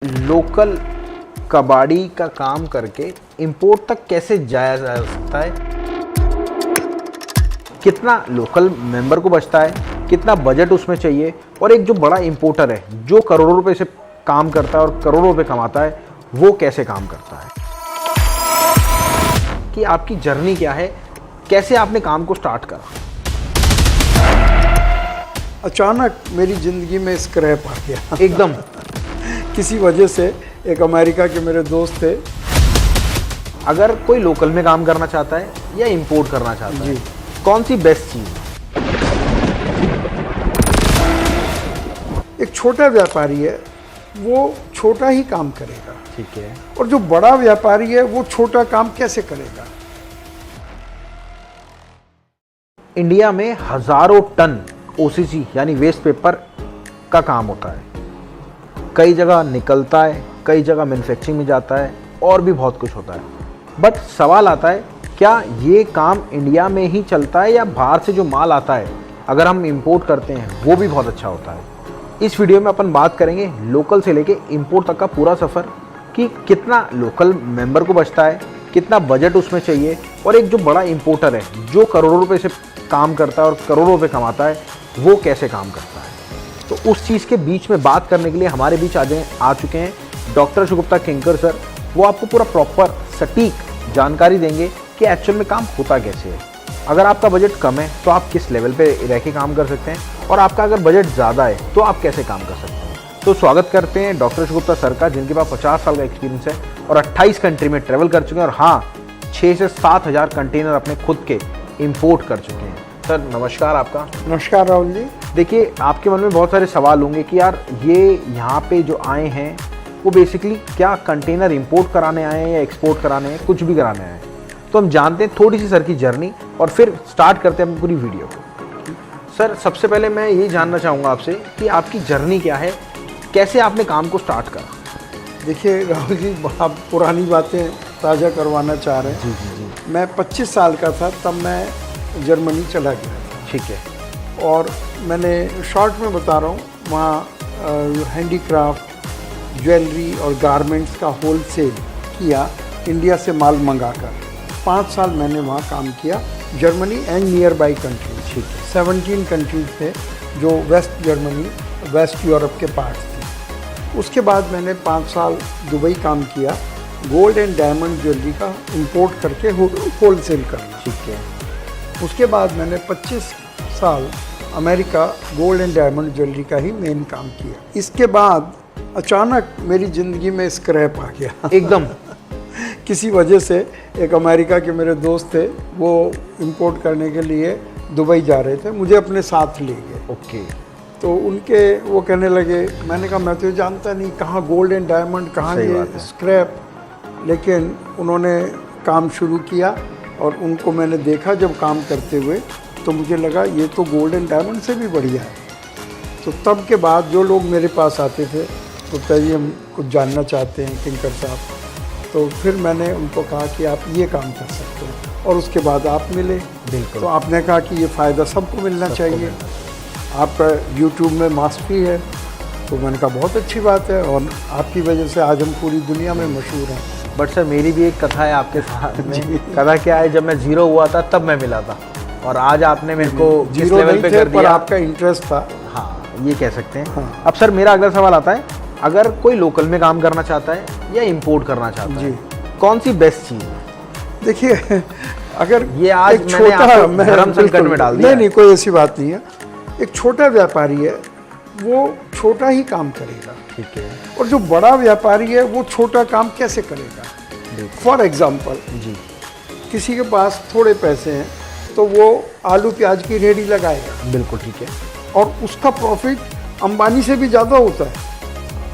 Local कबाड़ी का काम करके इंपोर्ट तक कैसे जाया जा सकता है, कितना लोकल मेंबर को बचता है, कितना बजट उसमें चाहिए, और एक जो बड़ा इंपोर्टर है जो करोड़ों रुपए से काम करता है और करोड़ों रुपए कमाता है, वो कैसे काम करता है, कि आपकी जर्नी क्या है, कैसे आपने काम को स्टार्ट करा। अचानक मेरी ज़िंदगी में स्क्रैप आ गया एकदम किसी वजह से। एक अमेरिका के मेरे दोस्त थे। अगर कोई लोकल में काम करना चाहता है या इंपोर्ट करना चाहता है, कौन सी बेस्ट चीज़? एक छोटा व्यापारी है, वो छोटा ही काम करेगा, ठीक है, और जो बड़ा व्यापारी है वो छोटा काम कैसे करेगा। इंडिया में हजारों टन ओसीसी यानी वेस्ट पेपर का काम होता है। कई जगह निकलता है, कई जगह मैन्युफैक्चरिंग में जाता है, और भी बहुत कुछ होता है। बट सवाल आता है, क्या ये काम इंडिया में ही चलता है या बाहर से जो माल आता है अगर हम इंपोर्ट करते हैं वो भी बहुत अच्छा होता है? इस वीडियो में अपन बात करेंगे लोकल से लेके इंपोर्ट तक का पूरा सफ़र, कि कितना लोकल मेंबर को बचता है, कितना बजट उसमें चाहिए, और एक जो बड़ा इंपोर्टर है जो करोड़ों रुपए से काम करता है और करोड़ों रुपए कमाता है, वो कैसे काम करता है। तो उस चीज़ के बीच में बात करने के लिए हमारे बीच आ चुके हैं डॉक्टर शुगुप्ता किंकर सर। वो आपको पूरा प्रॉपर सटीक जानकारी देंगे कि एक्चुअल में काम होता कैसे है। अगर आपका बजट कम है तो आप किस लेवल पे रह के काम कर सकते हैं, और आपका अगर बजट ज़्यादा है तो आप कैसे काम कर सकते हैं। तो स्वागत करते हैं डॉक्टर शुगुप्ता सर का, जिनके पास 50 साल का एक्सपीरियंस है और 28 कंट्री में ट्रैवल कर चुके हैं, और हाँ, 6 से 7 हज़ार कंटेनर अपने खुद के इंपोर्ट कर चुके हैं। सर नमस्कार आपका। नमस्कार राहुल जी। देखिए, आपके मन में बहुत सारे सवाल होंगे कि यार ये यहाँ पे जो आए हैं वो बेसिकली क्या कंटेनर इंपोर्ट कराने आए हैं या एक्सपोर्ट कराने हैं, कुछ भी कराने आए हैं। तो हम जानते हैं थोड़ी सी सर की जर्नी, और फिर स्टार्ट करते हैं पूरी वीडियो को। सर सबसे पहले मैं ये जानना चाहूँगा आपसे कि आपकी जर्नी क्या है, कैसे आपने काम को स्टार्ट करा। देखिए राहुल जी, आप पुरानी बातें ताज़ा करवाना चाह रहे हैं। जी। मैं 25 साल का था तब मैं जर्मनी चला गया था। ठीक है। और मैंने शॉर्ट में बता रहा हूँ, वहाँ हैंडीक्राफ्ट, ज्वेलरी और गारमेंट्स का होलसेल किया, इंडिया से माल मंगाकर। 5 साल मैंने वहाँ काम किया, Germany and near by countries. ठीक है। 17 कंट्रीज थे जो वेस्ट जर्मनी, वेस्ट यूरोप के पार्ट्स थे। उसके बाद मैंने 5 साल दुबई काम किया, गोल्ड एंड डायमंड ज्वेलरी का इंपोर्ट करके होलसेल करना। ठीक है। उसके बाद मैंने 25 साल America gold and diamond jewellery का ही मेन काम किया। इसके बाद अचानक मेरी ज़िंदगी में स्क्रैप आ गया एकदम किसी वजह से। एक अमेरिका के मेरे दोस्त थे, वो इंपोर्ट करने के लिए दुबई जा रहे थे, मुझे अपने साथ ले गए। ओके। तो वो कहने लगे, मैंने कहा मैं तो जानता नहीं कहाँ गोल्ड एंड डायमंड, कहाँ ये स्क्रैप। लेकिन उन्होंने काम शुरू किया और उनको मैंने देखा जब काम करते हुए, तो मुझे लगा ये तो गोल्ड एंड डायमंड से भी बढ़िया है। तो तब के बाद जो लोग मेरे पास आते थे, तो पहले हम कुछ जानना चाहते हैं किंकर साहब, तो फिर मैंने उनको कहा कि आप ये काम कर सकते हैं, और उसके बाद आप मिले। बिल्कुल। तो आपने कहा कि ये फ़ायदा सबको मिलना चाहिए, आपका यूट्यूब में मास्टरी है। तो मैंने कहा बहुत अच्छी बात है, और आपकी वजह से आज हम पूरी दुनिया में मशहूर हैं। बट सर मेरी भी एक कथा है आपके साथ में। कथा क्या है, जब मैं ज़ीरो हुआ था तब मैं मिला था, और आज आपने मेरे को जिस लेवल पे कर दिया, पर आपका इंटरेस्ट था। हाँ, ये कह सकते हैं। हाँ। अब सर मेरा अगला सवाल आता है, अगर कोई लोकल में काम करना चाहता है या इंपोर्ट करना चाहता है, कौन सी बेस्ट चीज़ है? देखिए, अगर ये आज एक मैंने आपको मैं धर्म संकट में डाल दिया। नहीं, कोई ऐसी बात नहीं है। एक छोटा व्यापारी है, वो छोटा ही काम करेगा। ठीक है। और जो बड़ा व्यापारी है वो छोटा काम कैसे करेगा। फॉर एग्जाम्पल, जी, किसी के पास थोड़े पैसे हैं तो वो आलू प्याज की रेहड़ी लगाएगा। बिल्कुल ठीक है। और उसका प्रॉफिट अंबानी से भी ज़्यादा होता है,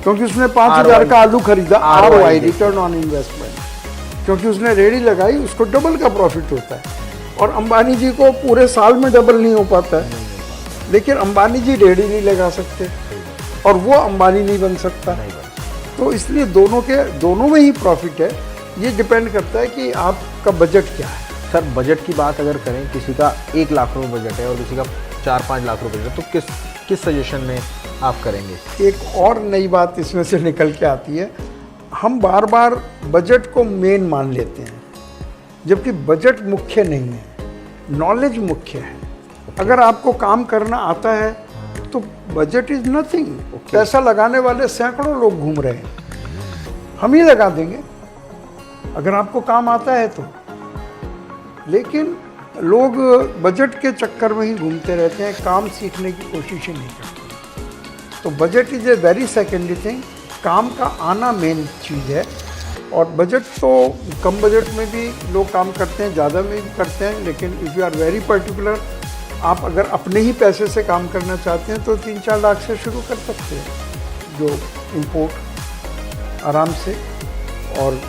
क्योंकि उसने 5,000 का आलू खरीदा, ROI, रिटर्न ऑन इन्वेस्टमेंट। क्योंकि उसने रेहड़ी लगाई, उसको डबल का प्रॉफिट होता है। और अंबानी जी को पूरे साल में डबल नहीं हो पाता है। लेकिन अंबानी जी रेहड़ी नहीं लगा सकते, और वो अंबानी नहीं बन सकता। तो इसलिए दोनों में ही प्रॉफिट है। ये डिपेंड करता है कि आपका बजट क्या है। सर बजट की बात अगर करें, किसी का 1 लाख रुपये बजट है और किसी का 4-5 लाख रुपए से, तो किस सजेशन में आप करेंगे? एक और नई बात इसमें से निकल के आती है, हम बार बार बजट को मेन मान लेते हैं, जबकि बजट मुख्य नहीं है, नॉलेज मुख्य है। अगर आपको काम करना आता है तो बजट इज नथिंग। पैसा लगाने वाले सैकड़ों लोग घूम रहे हैं, हम ही लगा देंगे अगर आपको काम आता है तो। लेकिन लोग बजट के चक्कर में ही घूमते रहते हैं, काम सीखने की कोशिश ही नहीं करते। तो budget is a very secondary thing, काम का आना मेन चीज़ है। और बजट तो कम बजट में भी लोग काम करते हैं, ज़्यादा में भी करते हैं, लेकिन if you are very particular, आप अगर अपने ही पैसे से काम करना चाहते हैं तो 3-4 लाख से शुरू कर सकते हैं, जो इम्पोर्ट आराम से। और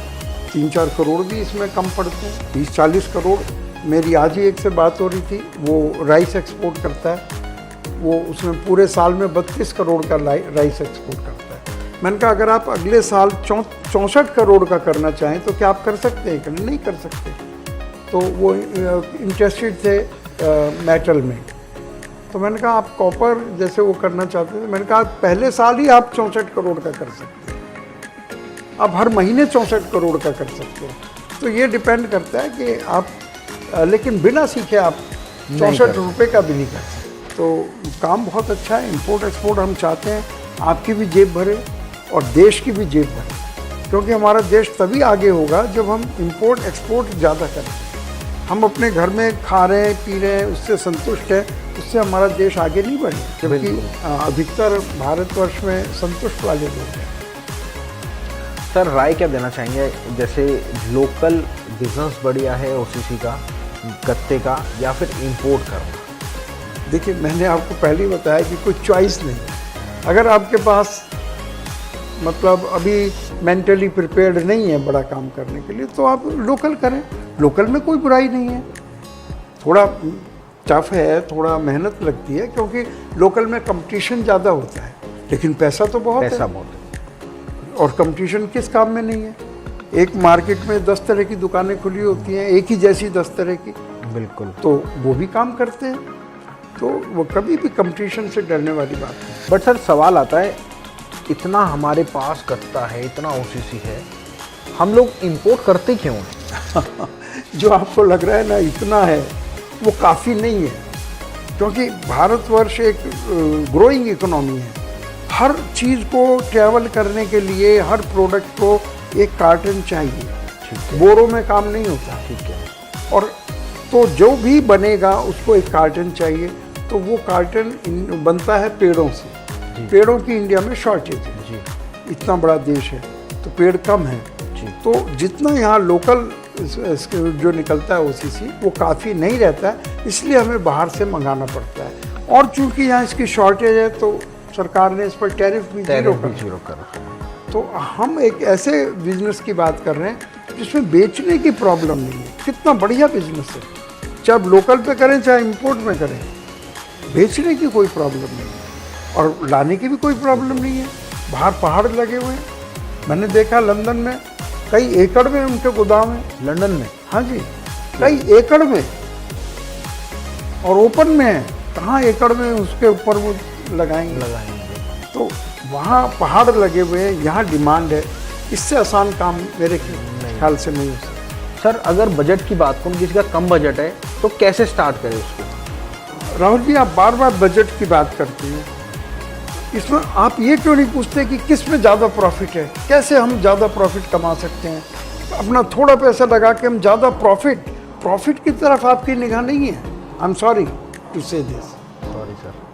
3-4 करोड़ भी इसमें कम पड़ते हैं। 30-40 करोड़, मेरी आज ही एक से बात हो रही थी, वो राइस एक्सपोर्ट करता है, वो उसमें पूरे साल में 32 करोड़ का राइस एक्सपोर्ट करता है। मैंने कहा अगर आप अगले साल 64 करोड़ का करना चाहें तो क्या आप कर सकते हैं? कहने नहीं कर सकते। तो वो इंटरेस्टेड थे मेटल में। तो मैंने कहा आप कॉपर जैसे वो करना चाहते थे, मैंने कहा पहले साल ही आप 64 करोड़ का कर सकते हैं, आप हर महीने 64 करोड़ का कर सकते हैं। तो ये डिपेंड करता है कि आप, लेकिन बिना सीखे आप 64 रुपये का भी नहीं कर सकते। तो काम बहुत अच्छा है। इंपोर्ट एक्सपोर्ट हम चाहते हैं आपकी भी जेब भरे और देश की भी जेब भरे, क्योंकि हमारा देश तभी आगे होगा जब हम इंपोर्ट एक्सपोर्ट ज़्यादा करें। हम अपने घर में खा रहे हैं, पी रहे हैं, उससे संतुष्ट हैं, उससे हमारा देश आगे नहीं बढ़े, जबकि अधिकतर भारतवर्ष में संतुष्ट वाले लोग हैं। सर राय क्या देना चाहेंगे, जैसे लोकल बिजनेस बढ़िया है ओसीसी का, गत्ते का, या फिर इंपोर्ट करना? देखिए मैंने आपको पहले ही बताया कि कोई चॉइस नहीं है। अगर आपके पास मतलब अभी मेंटली प्रिपेयर्ड नहीं है बड़ा काम करने के लिए, तो आप लोकल करें। लोकल में कोई बुराई नहीं है। थोड़ा टफ है, थोड़ा मेहनत लगती है, क्योंकि लोकल में कंपटीशन ज़्यादा होता है, लेकिन पैसा तो बहुत है। और कंपटीशन किस काम में नहीं है? एक मार्केट में 10 तरह की दुकानें खुली होती हैं, एक ही जैसी 10 तरह की। बिल्कुल। तो वो भी काम करते हैं, तो वो कभी भी कंपटीशन से डरने वाली बात नहीं। बट सर सवाल आता है, इतना हमारे पास गत्ता है, इतना ओसीसी है, हम लोग इंपोर्ट करते क्यों हैं? जो आपको लग रहा है ना इतना है, वो काफ़ी नहीं है, क्योंकि भारतवर्ष एक ग्रोइंग इकोनॉमी है। हर चीज़ को ट्रैवल करने के लिए, हर प्रोडक्ट को एक कार्टन चाहिए। बोरों में काम नहीं होता। ठीक है। और तो जो भी बनेगा उसको एक कार्टन चाहिए, तो वो कार्टन बनता है पेड़ों से। पेड़ों की इंडिया में शॉर्टेज है जी। इतना बड़ा देश है तो पेड़ कम है जी। तो जितना यहाँ लोकल जो निकलता है ओसीसी वो काफ़ी नहीं रहता है, इसलिए हमें बाहर से मंगाना पड़ता है। और चूंकि यहाँ इसकी शॉर्टेज है तो सरकार ने इस पर टैरिफ भी जीरो कर। तो हम एक ऐसे बिजनेस की बात कर रहे हैं जिसमें बेचने की प्रॉब्लम नहीं है। कितना बढ़िया बिजनेस है, चाहे आप लोकल पे करें चाहे इंपोर्ट में करें, बेचने की कोई प्रॉब्लम नहीं है और लाने की भी कोई प्रॉब्लम नहीं है। बाहर पहाड़ लगे हुए हैं, मैंने देखा लंदन में कई एकड़ में उनके गोदाम है। लंदन में? हाँ जी, कई एकड़ में, और ओपन में है। कहाँ एकड़ में उसके ऊपर वो लगाएंगे। तो वहाँ पहाड़ लगे हुए हैं, यहाँ डिमांड है, इससे आसान काम मेरे ख्याल से नहीं हो सकता। सर अगर बजट की बात करूँ, किसी का कम बजट है तो कैसे स्टार्ट करें उसको? राहुल जी आप बार बार बजट की बात करते हैं, इसमें आप ये क्यों नहीं पूछते कि किस में ज़्यादा प्रॉफिट है, कैसे हम ज़्यादा प्रॉफिट कमा सकते हैं? अपना थोड़ा पैसा लगा के हम ज़्यादा प्रॉफिट की तरफ आपकी निगाह नहीं है। आई एम सॉरी टू से दिस। Sorry sir.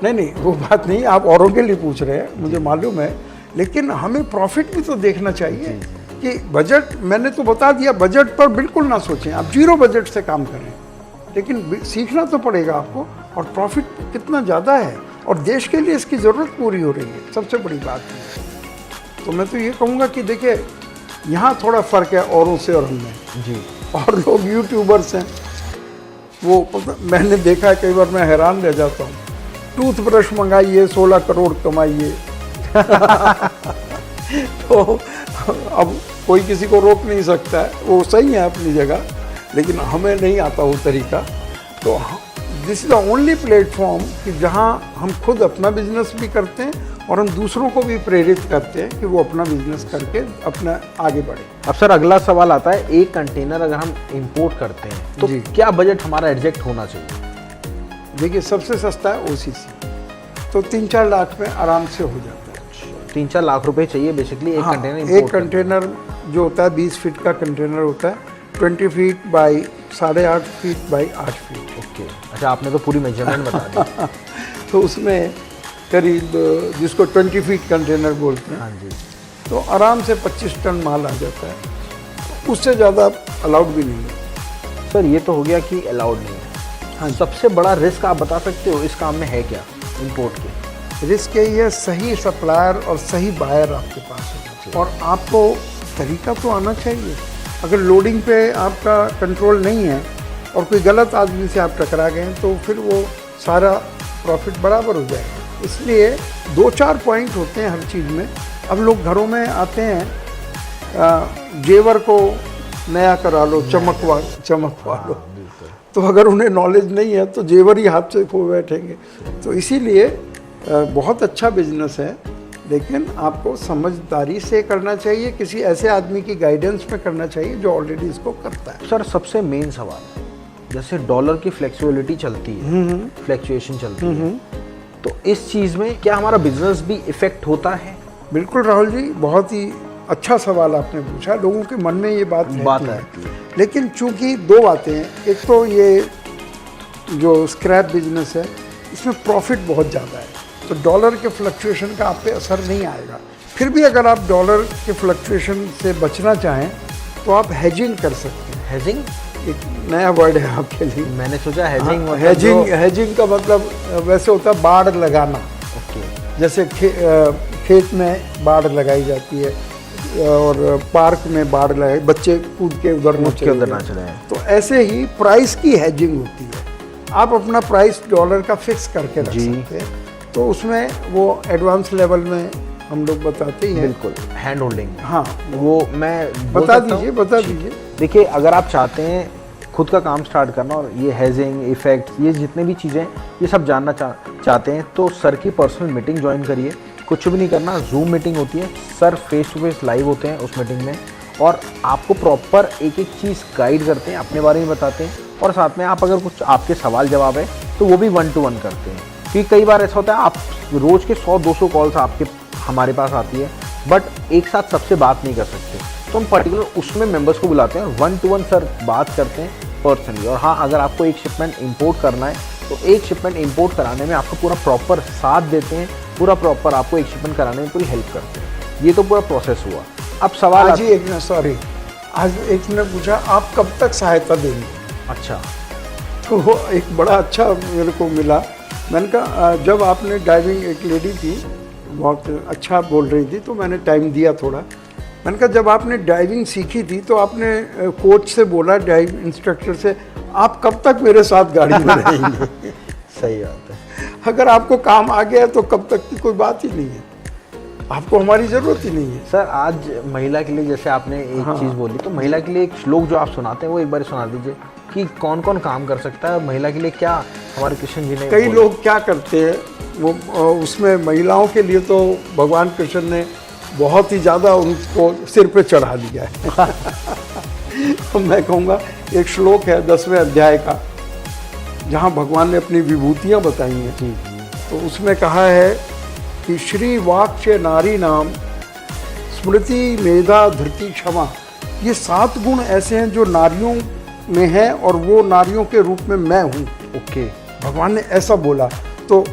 नहीं वो बात नहीं, आप औरों के लिए पूछ रहे हैं, मुझे मालूम है, लेकिन हमें प्रॉफिट भी तो देखना चाहिए कि बजट, मैंने तो बता दिया, बजट पर बिल्कुल ना सोचें, आप जीरो बजट से काम करें, लेकिन सीखना तो पड़ेगा आपको। और प्रॉफिट कितना ज़्यादा है और देश के लिए इसकी ज़रूरत पूरी हो रही है, सबसे बड़ी बात है। तो मैं तो ये कहूँगा कि देखिए यहाँ थोड़ा फ़र्क है औरों से और हमें जी। और लोग यूट्यूबर्स हैं, वो मैंने देखा है, कई बार मैं हैरान रह जाता हूँ, टूथब्रश मंगाइए 16 करोड़ कमाइए। तो अब कोई किसी को रोक नहीं सकता है, वो सही है अपनी जगह, लेकिन हमें नहीं आता वो तरीका। तो this is the only platform कि जहाँ हम खुद अपना बिजनेस भी करते हैं और हम दूसरों को भी प्रेरित करते हैं कि वो अपना बिजनेस करके अपना आगे बढ़े। अब सर अगला सवाल आता है, एक कंटेनर अगर हम इंपोर्ट करते हैं तो जी। क्या बजट हमारा एग्जैक्ट होना चाहिए? देखिए सबसे सस्ता है OCC, तो 3-4 लाख में आराम से हो जाता है। 3-4 लाख रुपए चाहिए बेसिकली एक हाँ, कंटेनर एक इंपोर्ट कंटेनर जो होता है 20 फीट का कंटेनर होता है, 20 feet by 8.5 feet by 8 feet. Okay, अच्छा आपने तो पूरी मेजरमेंट बता दी। तो उसमें करीब जिसको 20 फीट कंटेनर बोलते हैं, हाँ जी। तो आराम से 25 टन माल आ जाता है, उससे ज़्यादा अलाउड भी नहीं है। सर ये तो हो गया कि अलाउड नहीं है। हाँ, सबसे बड़ा रिस्क आप बता सकते हो इस काम में है क्या इंपोर्ट के? रिस्क यही है, सही सप्लायर और सही बायर आपके पास हो, और आपको तरीका तो आना चाहिए। अगर लोडिंग पे आपका कंट्रोल नहीं है और कोई गलत आदमी से आप टकरा गए तो फिर वो सारा प्रॉफिट बराबर हो जाएगा। इसलिए 2-4 पॉइंट होते हैं हर चीज़ में। अब लोग घरों में आते हैं, जेवर को नया करा लो, चमकवा लो, तो अगर उन्हें नॉलेज नहीं है तो जेवर ही हाथ से खो बैठेंगे। तो इसीलिए बहुत अच्छा बिजनेस है, लेकिन आपको समझदारी से करना चाहिए, किसी ऐसे आदमी की गाइडेंस में करना चाहिए जो ऑलरेडी इसको करता है। सर सबसे मेन सवाल, जैसे डॉलर की फ्लेक्सिबिलिटी चलती है, फ्लैक्चुएशन चलती है, तो इस चीज़ में क्या हमारा बिजनेस भी इफेक्ट होता है? बिल्कुल राहुल जी, बहुत ही अच्छा सवाल आपने पूछा। लोगों के मन में ये बात रहती है, लेकिन चूंकि 2 बातें हैं। एक तो ये जो स्क्रैप बिजनेस है इसमें प्रॉफिट बहुत ज़्यादा है, तो डॉलर के फ्लक्चुएशन का आप पे असर नहीं आएगा। फिर भी अगर आप डॉलर के फ्लक्चुएशन से बचना चाहें तो आप हेजिंग कर सकते हैं। हेजिंग एक नया वर्ड है आपके लिए। मैंने सोचा हेजिंग हेजिंग का मतलब वैसे होता है बाड़ लगाना। ओके, जैसे खेत में बाड़ लगाई जाती है और पार्क में बाड़ लगाई, बच्चे कूद के उधर नाच रहे हैं, तो ऐसे ही प्राइस की हेजिंग होती है। आप अपना प्राइस डॉलर का फिक्स करके रख सकते हैं, तो उसमें वो एडवांस लेवल में हम लोग बताते ही हैं। बिल्कुल, हैंड होल्डिंग। हाँ, वो मैं बता दीजिए। देखिए अगर आप चाहते हैं खुद का काम स्टार्ट करना और ये हेजिंग इफेक्ट, ये जितने भी चीज़ें ये सब जानना चाहते हैं, तो सर की पर्सनल मीटिंग ज्वाइन करिए। कुछ भी नहीं करना, जूम मीटिंग होती है, sir face to face live होते हैं उस मीटिंग में, और आपको प्रॉपर एक एक चीज़ गाइड करते हैं, अपने बारे में बताते हैं, और साथ में आप अगर कुछ आपके सवाल जवाब है तो वो भी 1-to-1 करते हैं। क्योंकि कई बार ऐसा होता है आप रोज़ के 100-200 कॉल्स आपके हमारे पास आती है, बट एक साथ सबसे बात नहीं कर सकते, तो हम पर्टिकुलर उसमें मेंबर्स को बुलाते हैं और 1-to-1 सर बात करते हैं पर्सनली। और हाँ, अगर आपको एक शिपमेंट इंपोर्ट करना है तो एक शिपमेंट इंपोर्ट कराने में आपको पूरा प्रॉपर साथ देते हैं, पूरा प्रॉपर आपको एक शिपमेंट कराने में पूरी हेल्प करते हैं। ये तो पूरा प्रोसेस हुआ। अब सवाल आज एक ने पूछा आप कब तक सहायता देंगे? अच्छा, तो वो एक बड़ा अच्छा मेरे को मिला। मैंने कहा जब आपने डाइविंग, एक लेडी थी बहुत अच्छा बोल रही थी, तो मैंने टाइम दिया थोड़ा। मैंने कहा जब आपने डाइविंग सीखी थी तो आपने कोच से बोला, डाइव इंस्ट्रक्टर से, आप कब तक मेरे साथ गाड़ी में रहेंगे? सही बात है। अगर आपको काम आ गया तो कब तक की कोई बात ही नहीं है, आपको हमारी ज़रूरत ही नहीं है। सर आज महिला के लिए जैसे आपने एक चीज़ बोली, तो महिला के लिए एक श्लोक जो आप सुनाते हैं वो एक बार सुना दीजिए कि कौन कौन काम कर सकता है महिला के लिए। क्या हमारे कृष्ण जी ने, कई लोग क्या करते हैं वो, उसमें महिलाओं के लिए तो भगवान कृष्ण ने बहुत ही ज़्यादा उनको सिर पे चढ़ा दिया है। तो मैं कहूँगा एक श्लोक है 10वें अध्याय का, जहाँ भगवान ने अपनी विभूतियाँ बताई हैं, तो उसमें कहा है कि श्री वाक्य नारी नाम स्मृति मेधा धृति क्षमा, ये 7 गुण ऐसे हैं जो नारियों में हैं और वो नारियों के रूप में मैं हूँ। ओके, भगवान ने ऐसा बोला। तो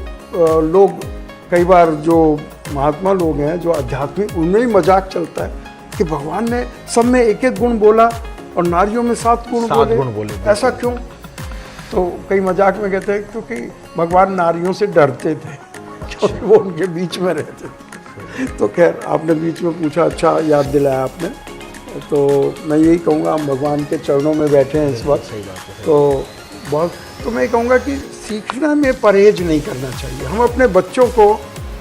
लोग कई बार जो महात्मा लोग हैं जो आध्यात्मिक, उनमें ही मजाक चलता है कि भगवान ने सब में एक एक गुण बोला और नारियों में 7 गुण बोले, ऐसा क्यों? तो कई मजाक में कहते हैं क्योंकि भगवान नारियों से डरते थे, क्योंकि वो उनके बीच में रहते थे। तो खैर आपने बीच में पूछा, अच्छा याद दिलाया आपने। तो मैं यही कहूँगा, हम भगवान के चरणों में बैठे हैं इस वक्त, तो बहुत, तो मैं कहूँगा कि सीखना में परहेज नहीं करना चाहिए। हम अपने बच्चों को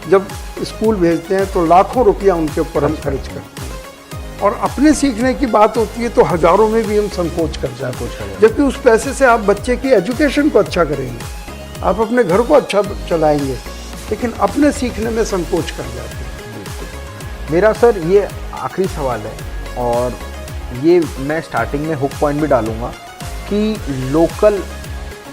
जब स्कूल भेजते हैं तो लाखों रुपया उनके ऊपर हम खर्च करते हैं, और अपने सीखने की बात होती है तो हज़ारों में भी हम संकोच कर जाते हैं, जबकि उस पैसे से आप बच्चे की एजुकेशन को अच्छा करेंगे। आप अपने घर को अच्छा चलाएंगे, लेकिन अपने सीखने में संकोच कर जाते हैं। मेरा सर ये आखिरी सवाल है, और ये मैं स्टार्टिंग में हुक पॉइंट भी डालूंगा कि लोकल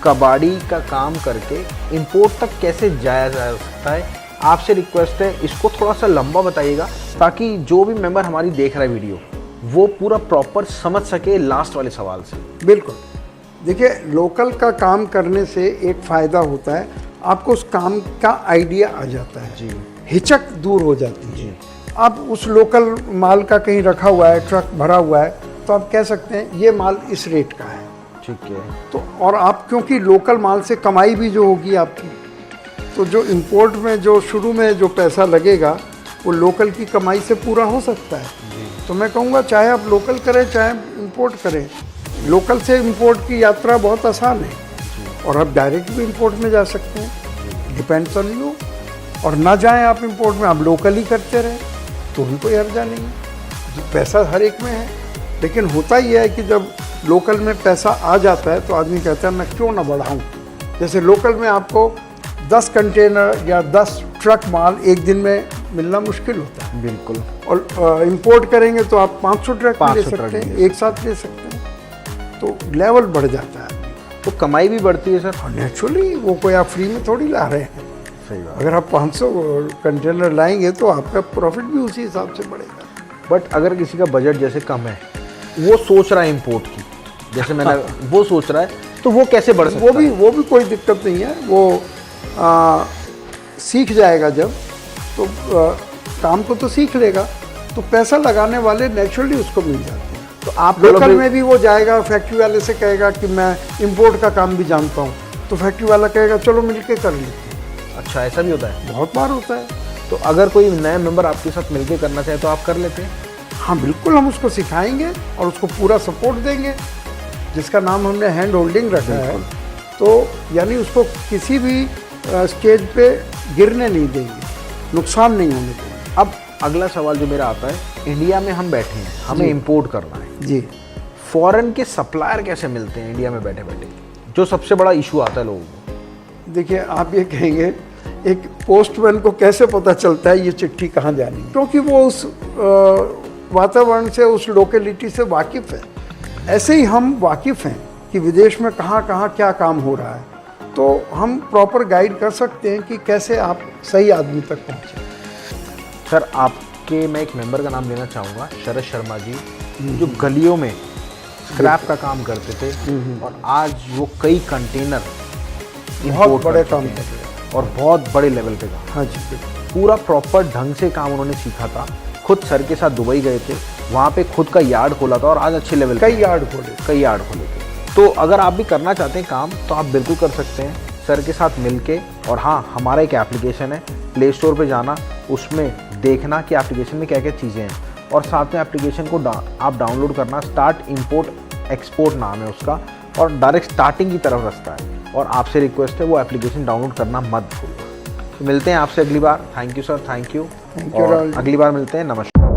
कबाड़ी का काम करके इंपोर्ट तक कैसे जाया जा सकता है। आपसे रिक्वेस्ट है इसको थोड़ा सा लंबा बताइएगा, ताकि जो भी मेंबर हमारी देख रहा है वीडियो वो पूरा प्रॉपर समझ सके लास्ट वाले सवाल से। बिल्कुल, देखिए लोकल का काम करने से एक फ़ायदा होता है, आपको उस काम का आइडिया आ जाता है जी, हिचक दूर हो जाती है जी। आप उस लोकल माल का कहीं रखा हुआ है, ट्रक भरा हुआ है, तो आप कह सकते हैं ये माल इस रेट का है, ठीक है। तो और आप क्योंकि लोकल माल से कमाई भी जो होगी आपकी, तो जो इंपोर्ट में जो शुरू में जो पैसा लगेगा वो लोकल की कमाई से पूरा हो सकता है। तो मैं कहूँगा चाहे आप लोकल करें चाहे इंपोर्ट करें, लोकल से इंपोर्ट की यात्रा बहुत आसान है, और आप डायरेक्ट भी इंपोर्ट में जा सकते हैं, डिपेंड्स ऑन यू। और ना जाएं आप इंपोर्ट में, आप लोकल ही करते रहें तो भी कोई हर्जा नहीं है, पैसा हर एक में है। लेकिन होता ही है कि जब लोकल में पैसा आ जाता है तो आदमी कहता है मैं क्यों ना बढ़ाऊँ। जैसे लोकल में आपको 10 कंटेनर या 10 ट्रक माल एक दिन में मिलना मुश्किल होता है, बिल्कुल। और इंपोर्ट करेंगे तो आप 500 ट्रक भी ले 500 ट्रक सकते हैं, ले एक साथ ले सकते हैं, तो लेवल बढ़ जाता है। तो कमाई भी बढ़ती है सर। और नेचुरली वो कोई आप फ्री में थोड़ी ला रहे हैं। सही बात। अगर आप 500 कंटेनर लाएंगे तो आपका प्रॉफिट भी उसी हिसाब से बढ़ेगा। बट अगर किसी का बजट जैसे कम है, वो सोच रहा है इंपोर्ट की, जैसे मैंने वो सोच रहा है, तो वो कैसे बढ़ सकता है? वो भी कोई दिक्कत नहीं है, वो सीख जाएगा जब, तो काम को तो सीख लेगा, तो पैसा लगाने वाले नेचुरली उसको मिल जाते हैं। तो आप लोकल में भी वो जाएगा, फैक्ट्री वाले से कहेगा कि मैं इंपोर्ट का काम भी जानता हूँ, तो फैक्ट्री वाला कहेगा चलो मिलके कर लेते हैं। अच्छा, ऐसा भी होता है? बहुत बार होता है। तो अगर कोई नया मेंबर आपके साथ मिलके करना चाहे तो आप कर लेते हैं? हाँ बिल्कुल, हम उसको सिखाएंगे और उसको पूरा सपोर्ट देंगे, जिसका नाम हमने हैंड होल्डिंग रखा है। तो यानी उसको किसी भी स्टेज पे गिरने नहीं देंगे, नुकसान नहीं होने देंगे। अब अगला सवाल जो मेरा आता है, इंडिया में हम बैठे हैं, हमें इंपोर्ट करना है जी, फॉरेन के सप्लायर कैसे मिलते हैं इंडिया में बैठे बैठे, जो सबसे बड़ा इशू आता है लोगों को? देखिए आप ये कहेंगे एक पोस्टमैन को कैसे पता चलता है ये चिट्ठी कहाँ जानी है, क्योंकि वो उस वातावरण से, उस लोकेलिटी से वाकिफ़ है। ऐसे ही हम वाकिफ़ हैं कि विदेश में कहाँ कहाँ क्या काम हो रहा है, तो हम प्रॉपर गाइड कर सकते हैं कि कैसे आप सही आदमी तक पहुँचें। सर आपके, मैं एक मेंबर का नाम लेना चाहूँगा, शरद शर्मा जी, जो गलियों में स्क्रैप का काम करते थे, और आज वो कई कंटेनर बहुत बड़े काम कर रहे हैं और बहुत बड़े लेवल पे काम। हाँ जी, बिल्कुल। पूरा प्रॉपर ढंग से काम उन्होंने सीखा था, खुद सर के साथ दुबई गए थे, वहाँ पे खुद का यार्ड खोला था, और आज अच्छे लेवल कई यार्ड खोले थे। तो अगर आप भी करना चाहते हैं काम, तो आप बिल्कुल कर सकते हैं सर के साथ मिलके। और हाँ, हमारा एक एप्लीकेशन है, प्ले स्टोर पे जाना, उसमें देखना कि एप्लीकेशन में क्या क्या चीज़ें हैं, और साथ में एप्लीकेशन को आप डाउनलोड करना। स्टार्ट इंपोर्ट एक्सपोर्ट नाम है उसका, और डायरेक्ट स्टार्टिंग की तरफ रास्ता है। और आपसे रिक्वेस्ट है वो एप्लीकेशन डाउनलोड करना मत भूलना। तो मिलते हैं आपसे अगली बार। Thank you sir, thank you. Rahul. अगली बार मिलते हैं, नमस्कार।